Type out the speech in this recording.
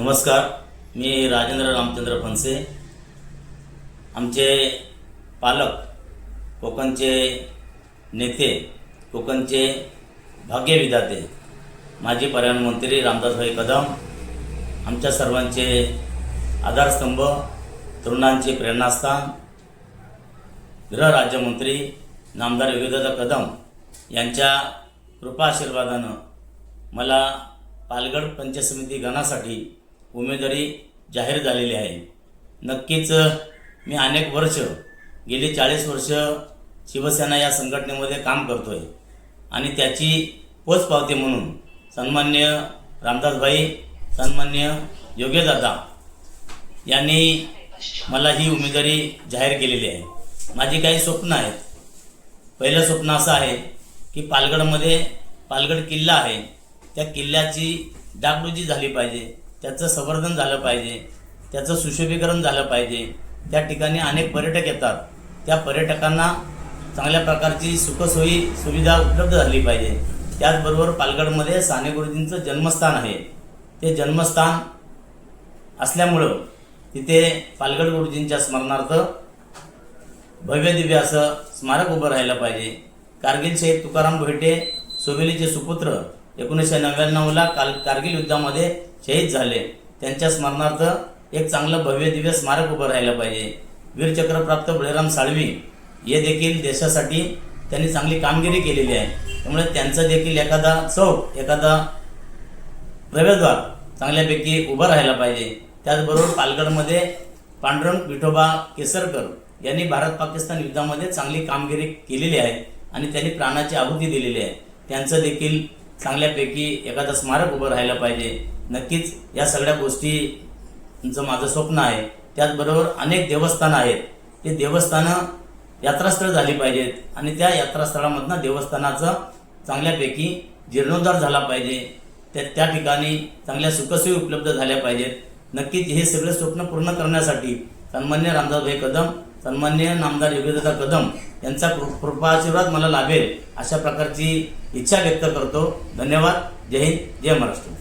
नमस्कार, मी राजेंद्र रामचंद्र फणसे। आमचे पालक, कोकणचे नेते, कोकणचे भाग्यविधाते माजी पर्यावरण मंत्री रामदासभाई कदम, आमच्या सर्वांचे आधारस्तंभ, तरुणांचे प्रेरणास्थान, गृहराज्यमंत्री नामदार योगीदादा कदम यांच्या कृपा आशीर्वादानं मला पालघर पंचायत समिती गणासाठी उमेदवारी जाहीर झालेली आहे। नक्कीच मी अनेक वर्ष, गेली 40 वर्ष शिवसेना या संघटनेमध्ये काम करतोय आणि त्याची पोचपावती म्हणून सन्माननीय रामदासभाई, सन्माननीय योगीदादा यांनी मला ही उमेदवारी जाहीर केलेली आहे। माझी काही स्वप्न आहेत। पहिलं स्वप्न असं आहे की पालघरमध्ये पालघर किल्ला आहे, त्या किल्ल्याची डागडुजी झाली पाहिजे, त्याचं संवर्धन झालं पाहिजे, त्याचं सुशोभीकरण झालं पाहिजे। त्या ठिकाणी अनेक पर्यटक येतात, त्या पर्यटकांना चांगल्या प्रकारची सुखसोयी सुविधा उपलब्ध झाली पाहिजे। त्याचबरोबर पालघरमध्ये साने गुरुजींचं जन्मस्थान आहे, ते जन्मस्थान असल्यामुळं तिथे पालघर गुरुजींच्या स्मरणार्थ भव्य दिव्य असं स्मारक उभं राहिलं पाहिजे। कारगिल शहीद तुकाराम भोईटे सोबेलीचे सुपुत्र 1999ला कारगिल युद्धामध्ये शहीद झाले, त्यांच्या स्मरणार्थ एक चांगलं भव्य दिव्य स्मारक उभं राहिलं पाहिजे। वीरचक्रप्राप्त बळीराम साळवी हे देखील देशासाठी त्यांनी चांगली कामगिरी केलेली आहे, त्यामुळे त्यांचं देखील एखादा चौक, एखादा प्रवेशद्वार चांगल्यापैकी उभं राहायला पाहिजे। त्याचबरोबर पालघरमध्ये पांडुरंग विठोबा केसरकर यांनी भारत पाकिस्तान युद्धामध्ये चांगली कामगिरी केलेली आहे आणि त्यांनी प्राणाची आहुती दिलेली आहे, त्यांचं देखील चांगल्यापैकी एखादं स्मारक उभं राहायला पाहिजे। नक्कीच या सगळ्या गोष्टींचं माझं स्वप्न आहे। त्याचबरोबर अनेक देवस्थानं आहेत, ते देवस्थानं यात्रास्थळ झाली पाहिजेत आणि त्या यात्रास्थळामधनं देवस्थानाचं चांगल्यापैकी जीर्णोद्धार झाला पाहिजे, त्या ठिकाणी चांगल्या सुखसोयी उपलब्ध झाल्या पाहिजेत। नक्कीच हे सगळे स्वप्न पूर्ण करण्यासाठी सन्माननीय रामदासभाई कदम, सन्माननीय नामदार योगीदादा कदम यांचा कृपा आशीर्वाद मला लाभेल अशा प्रकारची इच्छा व्यक्त करतो। धन्यवाद। जय हिंद, जय महाराष्ट्र।